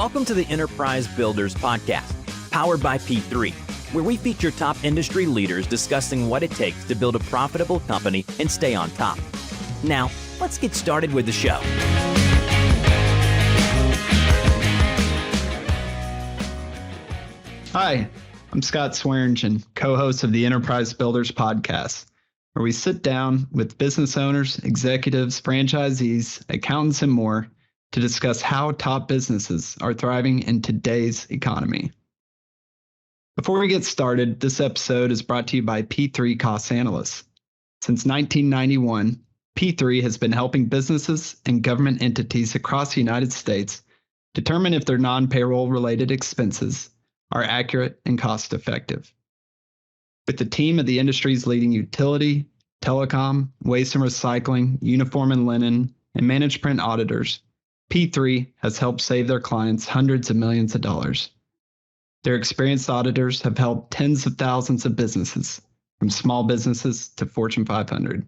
Welcome to the Enterprise Builders Podcast, powered by P3, where we feature top industry leaders discussing what it takes to build a profitable company and stay on top. Now, let's get started with the show. Hi, I'm Scott Swearingen, co-host of the Enterprise Builders Podcast, where we sit down with business owners, executives, franchisees, accountants, and more to discuss how top businesses are thriving in today's economy. Before we get started, this episode is brought to you by P3 Cost Analysts. Since 1991, P3 has been helping businesses and government entities across the United States determine if their non-payroll related expenses are accurate and cost effective. With the team of the industry's leading utility, telecom, waste and recycling, uniform and linen, and managed print auditors, P3 has helped save their clients hundreds of millions of dollars. Their experienced auditors have helped tens of thousands of businesses, from small businesses to Fortune 500.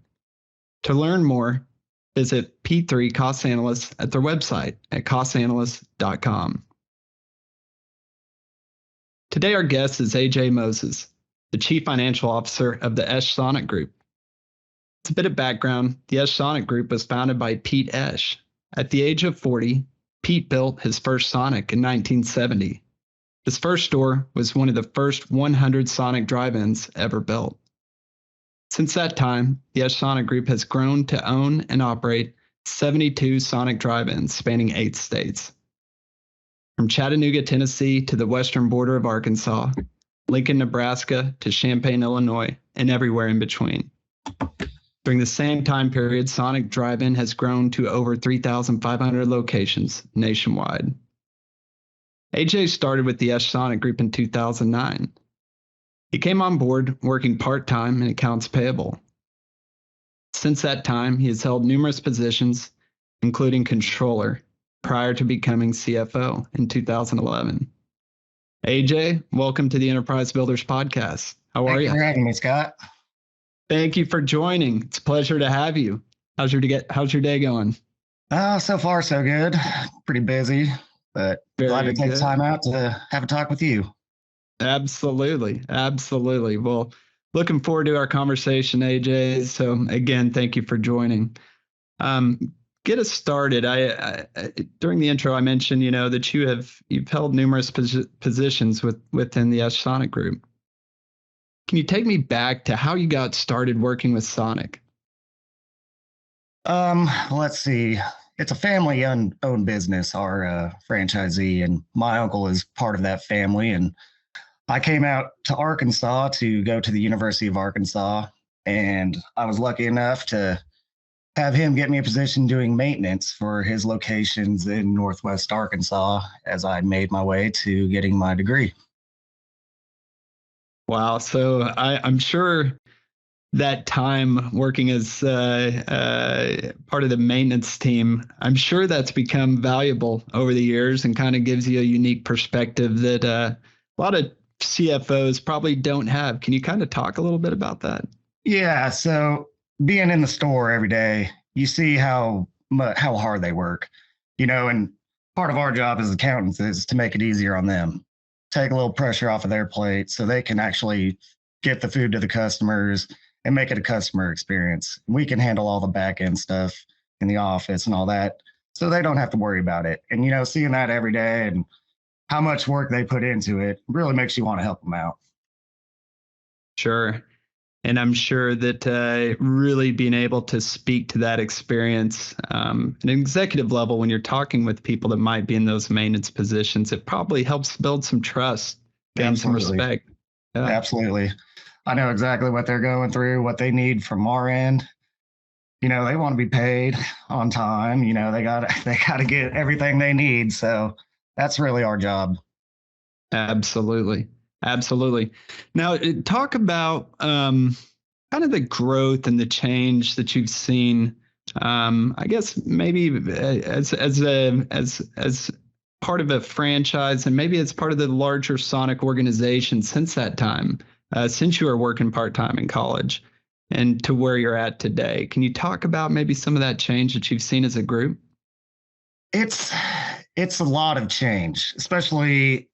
To learn more, visit P3 Cost Analysts at their website at costanalysts.com. Today, our guest is AJ Moses, the Chief Financial Officer of the Esch Sonic Group. It's a bit of background. The Esch Sonic Group was founded by Pete Esch. At the age of 40, Pete built his first Sonic in 1970. His first store was one of the first 100 Sonic drive-ins ever built. Since that time, the Esch Sonic Group has grown to own and operate 72 Sonic drive-ins spanning 8 states. From Chattanooga, Tennessee to the western border of Arkansas, Lincoln, Nebraska to Champaign, Illinois, and everywhere in between. During the same time period, Sonic Drive-In has grown to over 3,500 locations nationwide. AJ started with the Esch Sonic Group in 2009. He came on board working part-time in accounts payable. Since that time, he has held numerous positions, including controller, prior to becoming CFO in 2011. AJ, welcome to the Enterprise Builders Podcast. How are you? Thanks for having me, Scott. Thank you for joining. It's a pleasure to have you. How's your day going? So far, so good. Pretty busy, but glad to take time out to have a talk with you. Absolutely. Well, looking forward to our conversation, AJ. So again, thank you for joining. Get us started. I during the intro, I mentioned, that you've held numerous positions within the Esch Sonic Group. Can you take me back to how you got started working with Sonic? Let's see. It's a family-owned business, our franchisee, and my uncle is part of that family. And I came out to Arkansas to go to the University of Arkansas, and I was lucky enough to have him get me a position doing maintenance for his locations in Northwest Arkansas as I made my way to getting my degree. Wow. So I'm sure that time working as part of the maintenance team, I'm sure that's become valuable over the years and kind of gives you a unique perspective that a lot of CFOs probably don't have. Can you kind of talk a little bit about that? Yeah. So being in the store every day, you see how hard they work, and part of our job as accountants is to make it easier on them. Take a little pressure off of their plate so they can actually get the food to the customers and make it a customer experience. We can handle all the back end stuff in the office and all that, so they don't have to worry about it. And, seeing that every day and how much work they put into it really makes you want to help them out. Sure. And I'm sure that really being able to speak to that experience at an executive level when you're talking with people that might be in those maintenance positions, it probably helps build some trust, gain some respect. Yeah. Absolutely. I know exactly what they're going through, what they need from our end. They want to be paid on time. They got to get everything they need. So that's really our job. Absolutely. Now, talk about kind of the growth and the change that you've seen. I guess maybe as part of a franchise, and maybe as part of the larger Sonic organization since that time, since you were working part-time in college, and to where you're at today. Can you talk about maybe some of that change that you've seen as a group? It's it's a lot of change, especially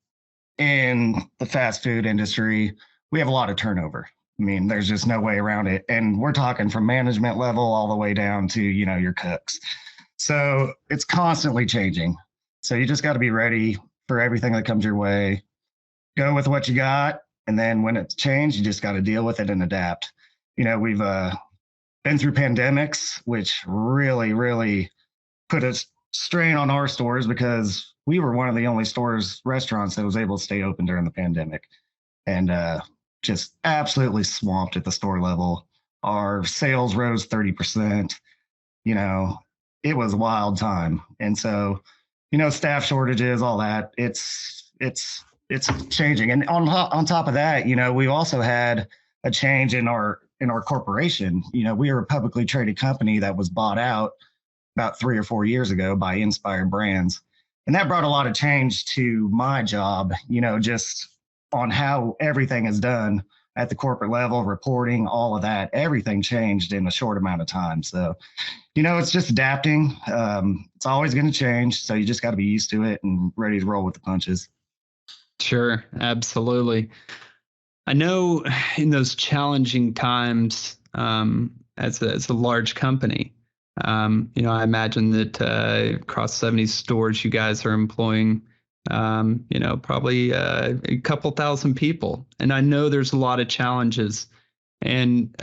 in the fast food industry. We have a lot of turnover. I mean, there's just no way around it. And we're talking from management level all the way down to, your cooks. So it's constantly changing. So you just got to be ready for everything that comes your way. Go with what you got. And then when it's changed, you just got to deal with it and adapt. We've been through pandemics, which really, really put a strain on our stores because we were one of the only restaurants that was able to stay open during the pandemic, and just absolutely swamped at the store level. Our sales rose 30%. It was a wild time. And so, staff shortages, all that, it's changing. And on top of that, we also had a change in our corporation. We are a publicly traded company that was bought out about 3 or 4 years ago by Inspired Brands. And that brought a lot of change to my job, just on how everything is done at the corporate level, reporting, all of that. Everything changed in a short amount of time. So, it's just adapting. It's always going to change. So you just got to be used to it and ready to roll with the punches. Sure, absolutely. I know in those challenging times, as a large company, I imagine that across 70 stores, you guys are employing, probably a couple thousand people. And I know there's a lot of challenges. And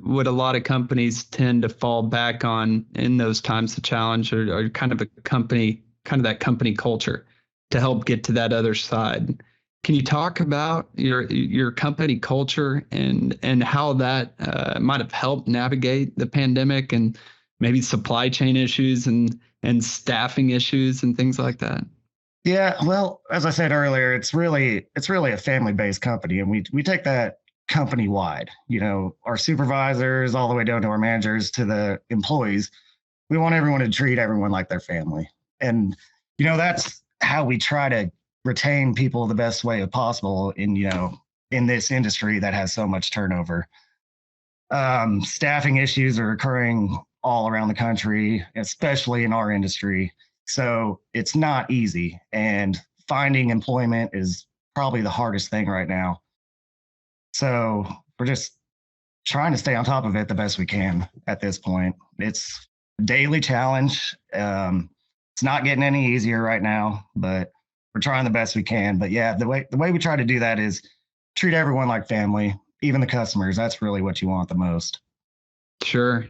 what a lot of companies tend to fall back on in those times of challenge are kind of that company culture to help get to that other side. Can you talk about your company culture and how that might have helped navigate the pandemic and maybe supply chain issues and staffing issues and things like that? Yeah, well, as I said earlier, it's really a family-based company, and we take that company wide. Our supervisors all the way down to our managers to the employees. We want everyone to treat everyone like their family, and that's how we try to retain people the best way possible in this industry that has so much turnover. Staffing issues are occurring all around the country, especially in our industry. So it's not easy, and finding employment is probably the hardest thing right now. So we're just trying to stay on top of it the best we can at this point. It's a daily challenge. It's not getting any easier right now, but we're trying the best we can. But yeah, the way we try to do that is treat everyone like family, even the customers. That's really what you want the most. Sure.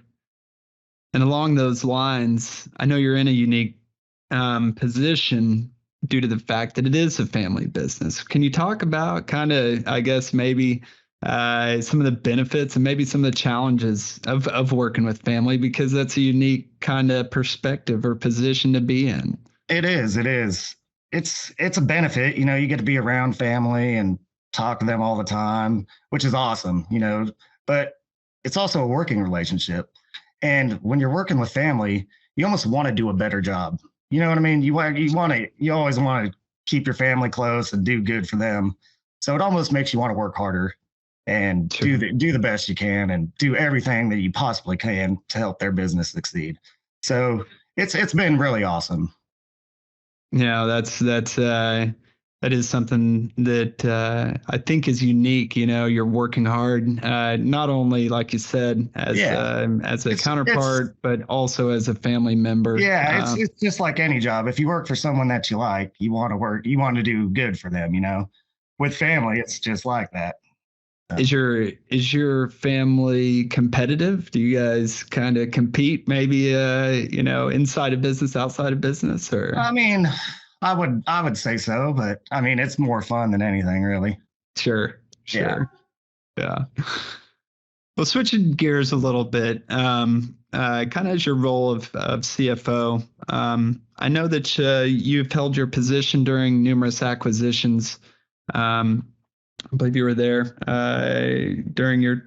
And along those lines, I know you're in a unique position due to the fact that it is a family business. Can you talk about kind of, I guess, maybe some of the benefits and maybe some of the challenges of working with family, because that's a unique kind of perspective or position to be in? It is. It's a benefit. You get to be around family and talk to them all the time, which is awesome, but it's also a working relationship. And when you're working with family, you almost want to do a better job. You know what I mean? You always want to keep your family close and do good for them. So it almost makes you want to work harder and Sure. do the best you can and do everything that you possibly can to help their business succeed. So it's been really awesome. Yeah, that is something that I think is unique. You're working hard, not only, like you said, as a counterpart, but also as a family member. Yeah, it's just like any job. If you work for someone that you like, you want to do good for them. With family, it's just like that. Is your family competitive? Do you guys kind of compete, maybe inside of business, outside of business, or? I mean, I would say so, but I mean, it's more fun than anything, really. Sure. Yeah. Well, switching gears a little bit, kind of as your role of CFO, I know that you've held your position during numerous acquisitions. I believe you were there during your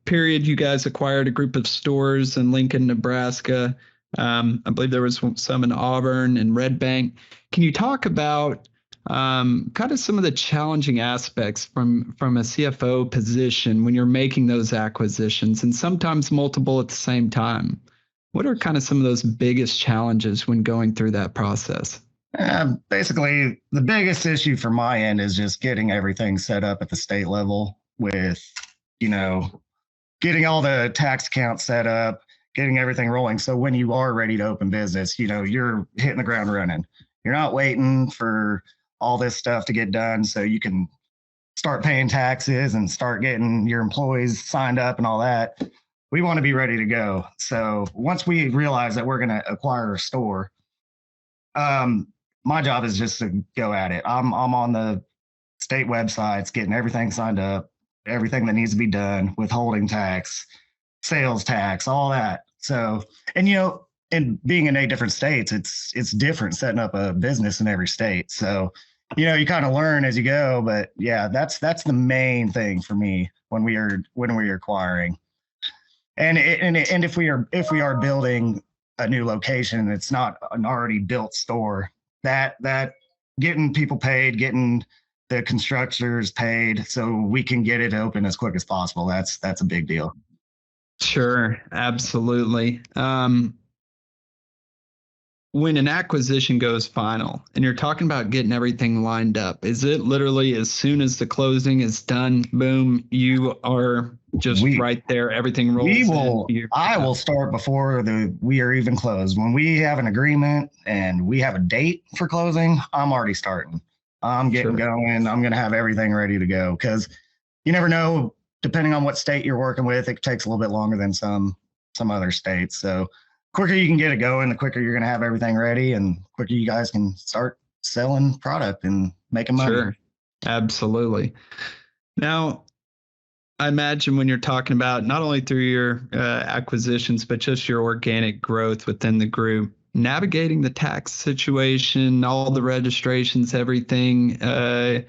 period. You guys acquired a group of stores in Lincoln, Nebraska. I believe there was some in Auburn and Red Bank. Can you talk about kind of some of the challenging aspects from a CFO position when you're making those acquisitions, and sometimes multiple at the same time? What are kind of some of those biggest challenges when going through that process? Basically, the biggest issue for my end is just getting everything set up at the state level with, you know, getting all the tax accounts set up, getting everything rolling. So when you are ready to open business, you're hitting the ground running. You're not waiting for all this stuff to get done so you can start paying taxes and start getting your employees signed up and all that. We want to be ready to go. So once we realize that we're going to acquire a store, my job is just to go at it. I'm on the state websites, getting everything signed up, everything that needs to be done, withholding tax, sales tax, all that. So, and and being in 8 different states, it's different setting up a business in every state. So, you kind of learn as you go. But yeah, that's the main thing for me when we are acquiring. And if we are building a new location, it's not an already built store. That getting people paid, getting the constructors paid, so we can get it open as quick as possible. That's a big deal. Sure, absolutely. When an acquisition goes final and you're talking about getting everything lined up, is it literally as soon as the closing is done, boom, you are just right there, everything rolls I will start before we are even closed. When we have an agreement and we have a date for closing, I'm already starting. I'm getting going. I'm going to have everything ready to go, because you never know, depending on what state you're working with, it takes a little bit longer than some other states. So quicker you can get it going, the quicker you're going to have everything ready, and quicker you guys can start selling product and making money. Sure, absolutely. Now, I imagine when you're talking about not only through your acquisitions, but just your organic growth within the group, navigating the tax situation, all the registrations, everything that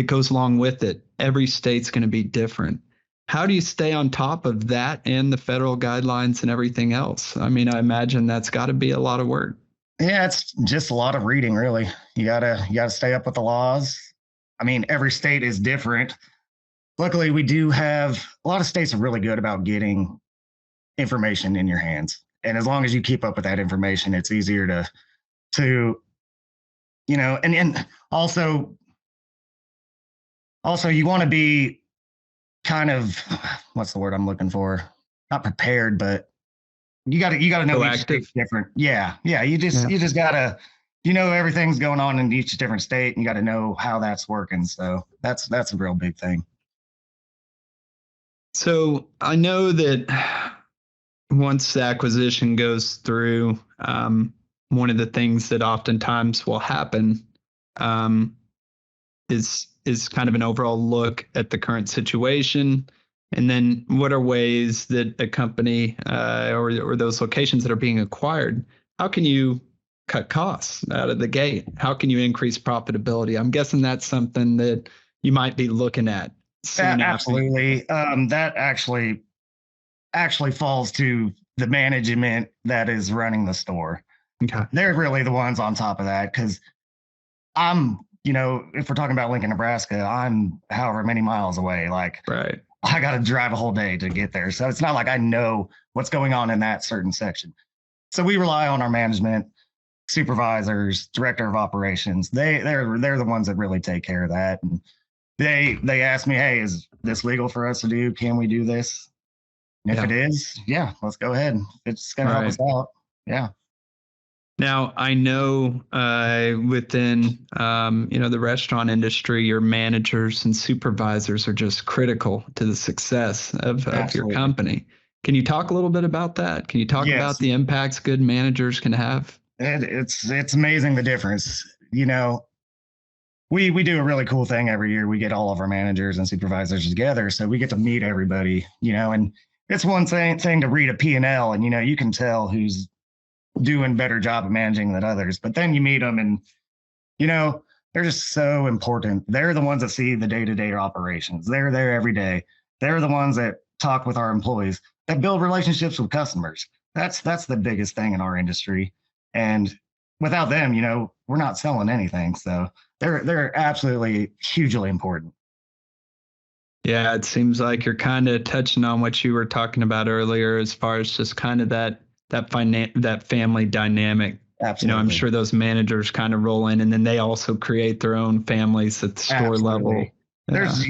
goes along with it. Every state's going to be different. How do you stay on top of that and the federal guidelines and everything else? I mean, I imagine that's got to be a lot of work. Yeah, it's just a lot of reading, really. You gotta stay up with the laws. I mean, every state is different. Luckily, we do have a lot of states are really good about getting information in your hands. And as long as you keep up with that information, it's easier to and also you want to be kind of, what's the word I'm looking for? Not prepared, but you got to know each state's different. Yeah. You just gotta, everything's going on in each different state, and you got to know how that's working. So that's a real big thing. So I know that once the acquisition goes through, one of the things that oftentimes will happen is kind of an overall look at the current situation, and then what are ways that a company or those locations that are being acquired, how can you cut costs out of the gate? How can you increase profitability? I'm guessing that's something that you might be looking at. Absolutely. That actually falls to the management that is running the store. Okay. They're really the ones on top of that, because I'm, if we're talking about Lincoln, Nebraska, I'm however many miles away. Like, right. I got to drive a whole day to get there. So it's not like I know what's going on in that certain section. So we rely on our management, supervisors, director of operations. They're the ones that really take care of that. And they ask me, hey, is this legal for us to do? Can we do this? And if it is, yeah, let's go ahead. It's going to help us out. Yeah. Now, I know within the restaurant industry, your managers and supervisors are just critical to the success of your company. Can you talk a little bit about that? Can you talk about the impacts good managers can have? It's amazing the difference. We do a really cool thing every year. We get all of our managers and supervisors together, so we get to meet everybody. And it's one thing to read a P&L, and you can tell who's doing better job of managing than others. But then you meet them, and they're just so important. They're the ones that see the day-to-day operations. They're there every day. They're the ones that talk with our employees, that build relationships with customers. That's the biggest thing in our industry. And without them, we're not selling anything. So they're absolutely hugely important. Yeah, it seems like you're kind of touching on what you were talking about earlier, as far as just kind of that family dynamic. Absolutely. I'm sure those managers kind of roll in, and then they also create their own families at the store level. There's,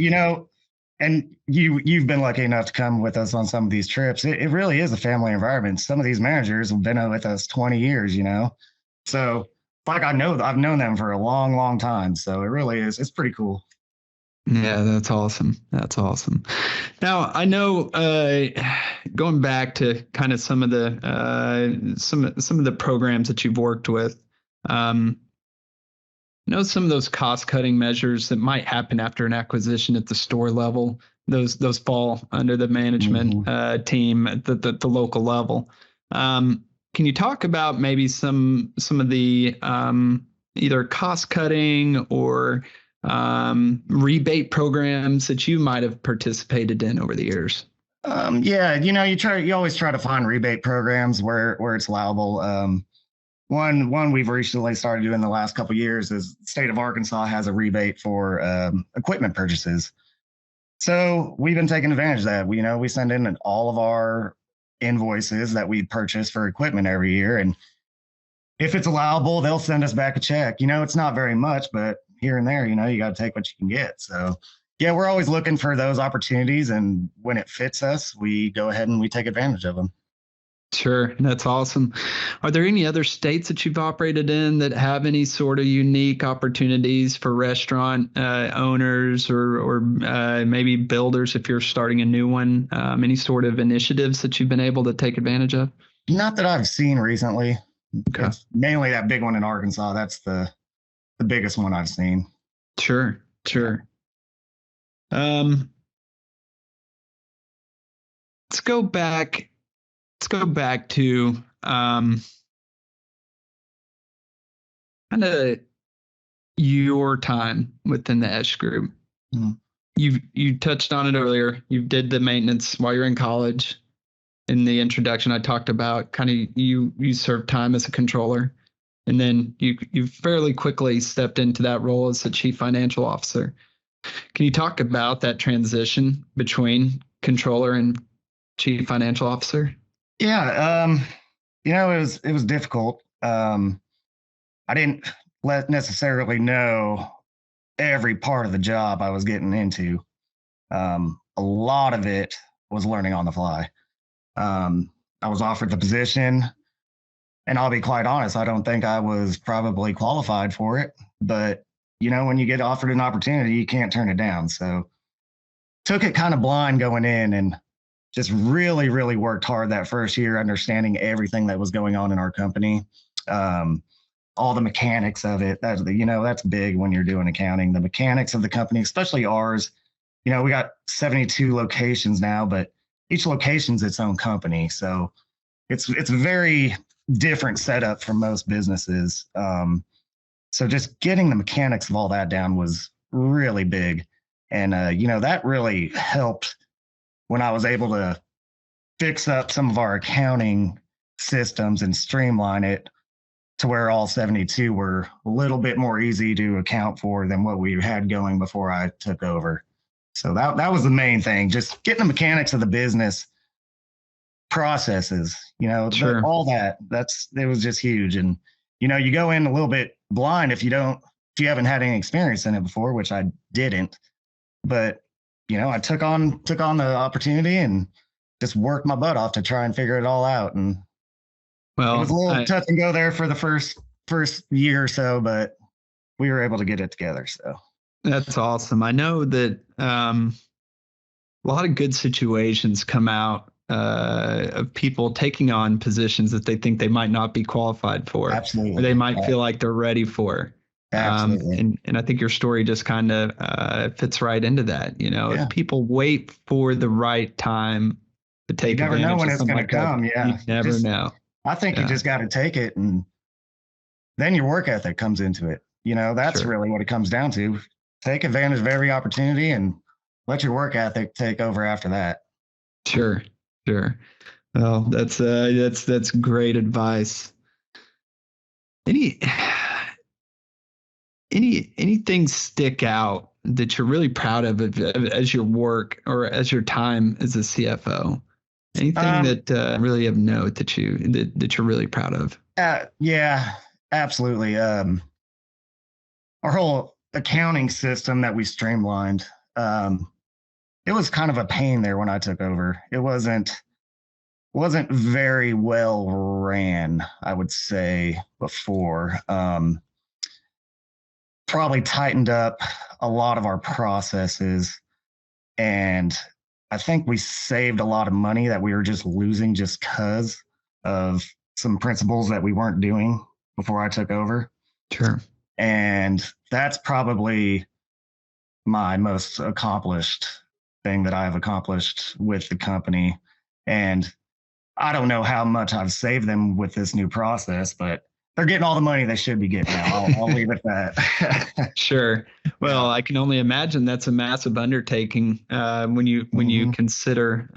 and you've been lucky enough to come with us on some of these trips. It really is a family environment. Some of these managers have been with us 20 years, So like I've known them for a long, long time. So it really is. It's pretty cool. Yeah, that's awesome. That's awesome. Now, I know going back to kind of some of the programs that you've worked with, some of those cost cutting measures that might happen after an acquisition at the store level, those fall under the management team at the local level. Can you talk about maybe some of the either cost cutting or rebate programs that you might have participated in over the years? You always try to find rebate programs where it's allowable. One we've recently started doing the last couple of years is the state of Arkansas has a rebate for equipment purchases. So we've been taking advantage of that. We send in all of our invoices that we purchase for equipment every year. And if it's allowable, they'll send us back a check. It's not very much, but here and there, you got to take what you can get. So yeah, we're always looking for those opportunities. And when it fits us, we go ahead and we take advantage of them. Sure. That's awesome. Are there any other states that you've operated in that have any sort of unique opportunities for restaurant owners or maybe builders if you're starting a new one? Any sort of initiatives that you've been able to take advantage of? Not that I've seen recently. Okay. It's mainly that big one in Arkansas. That's the biggest one I've seen. Sure. Let's go back to kind of your time within the Esch Group. Mm-hmm. You touched on it earlier. You did the maintenance while you're in college. In the introduction, I talked about kind of you served time as a controller, and then you fairly quickly stepped into that role as the chief financial officer. Can you talk about that transition between controller and chief financial officer? Yeah, it was difficult. I didn't necessarily know every part of the job I was getting into. A lot of it was learning on the fly. I was offered the position, and I'll be quite honest, I don't think I was probably qualified for it. But, when you get offered an opportunity, you can't turn it down. So took it kind of blind going in and just really, really worked hard that first year, understanding everything that was going on in our company. All the mechanics of it, that's big when you're doing accounting, the mechanics of the company, especially ours. We got 72 locations now, but each location's its own company. So it's a very different setup from most businesses. So just getting the mechanics of all that down was really big. And, that really helped when I was able to fix up some of our accounting systems and streamline it to where all 72 were a little bit more easy to account for than what we had going before I took over. So that was the main thing, just getting the mechanics of the business processes, Sure. All that. It was just huge. And, you go in a little bit blind if you haven't had any experience in it before, which I didn't. But, I took on the opportunity and just worked my butt off to try and figure it all out. And it was a little touch and go there for the first year or so, but we were able to get it together. So that's awesome. I know that a lot of good situations come out of people taking on positions that they think they might not be qualified for. Absolutely. Or they might feel like they're ready for. Absolutely. And I think your story just kind of fits right into that. If people wait for the right time to take advantage, you never know when of it's going to come. Yeah. You never know. I think you just got to take it, and then your work ethic comes into it. That's really what it comes down to. Take advantage of every opportunity and let your work ethic take over after that. Sure. Well, that's great advice. Anything stick out that you're really proud of as your work or as your time as a CFO? Anything that really of note that you're really proud of? Yeah, absolutely. Our whole accounting system that we streamlined, it was kind of a pain there when I took over. It wasn't very well ran, I would say, before. Probably tightened up a lot of our processes, and I think we saved a lot of money that we were just losing just because of some principles that we weren't doing before I took over. Sure. And that's probably my most accomplished thing that I've accomplished with the company. And I don't know how much I've saved them with this new process, but they're getting all the money they should be getting now. I'll leave it at that. Sure. Well, I can only imagine that's a massive undertaking when you consider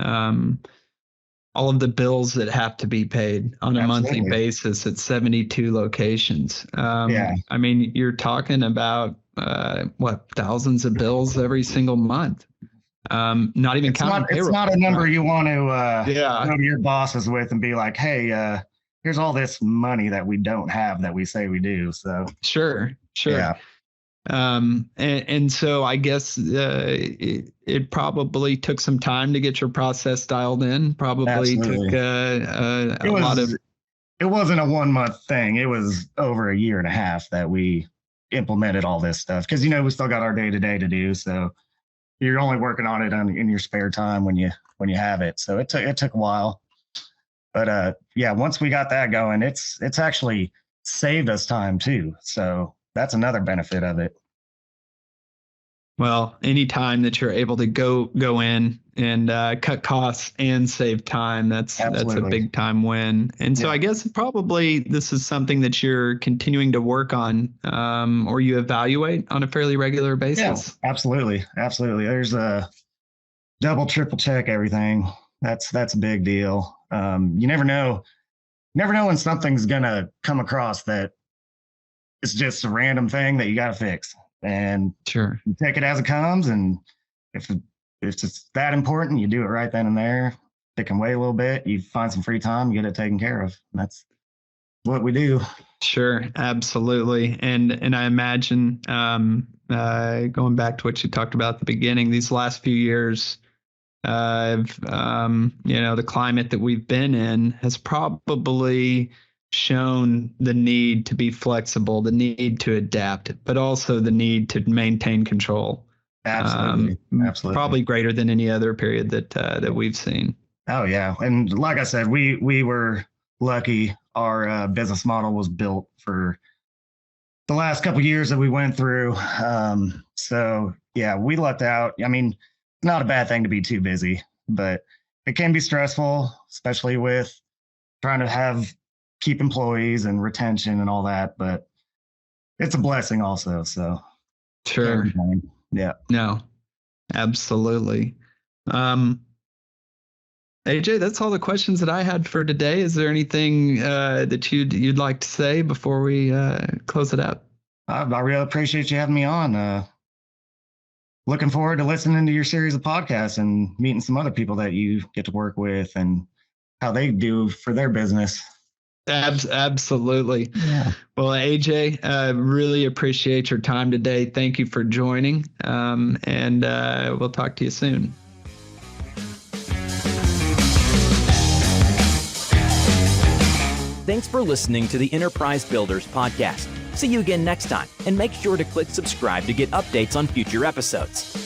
all of the bills that have to be paid on a monthly basis at 72 locations. I mean, you're talking about thousands of bills every single month. Not even counting payroll. It's not a number you want to go to your bosses with and be like, hey, here's all this money that we don't have that we say we do. So sure. Yeah. And so I guess it probably took some time to get your process dialed in. Probably took a lot of. It wasn't a 1 month thing. It was over a year and a half that we implemented all this stuff because we still got our day to day to do. So you're only working on it in your spare time when you have it. So it took a while. But once we got that going, it's actually saved us time too. So that's another benefit of it. Well, any time that you're able to go in and cut costs and save time, that's a big time win. And so I guess probably this is something that you're continuing to work on or you evaluate on a fairly regular basis. Yeah, absolutely. There's a double, triple check everything. That's a big deal. You never know when something's gonna come across that it's just a random thing that you got to fix, and sure, you take it as it comes. And if it's that important, you do it right then and there. If it can wait a little bit, you find some free time, you get it taken care of. And that's what we do. Sure, absolutely. And I imagine going back to what you talked about at the beginning, these last few years. The climate that we've been in has probably shown the need to be flexible, the need to adapt, but also the need to maintain control. Absolutely. Probably greater than any other period that we've seen. Oh yeah, and like I said, we were lucky. Our business model was built for the last couple of years that we went through. So yeah, we lucked out. I mean, not a bad thing to be too busy, but it can be stressful, especially with trying to keep employees and retention and all that. But it's a blessing also. So sure. Yeah. No, absolutely. AJ, that's all the questions that I had for today. Is there anything that you'd like to say before we close it up? I really appreciate you having me on. Looking forward to listening to your series of podcasts and meeting some other people that you get to work with and how they do for their business. Absolutely. Yeah. Well, AJ, really appreciate your time today. Thank you for joining. And we'll talk to you soon. Thanks for listening to the Enterprise Builders Podcast. See you again next time, and make sure to click subscribe to get updates on future episodes.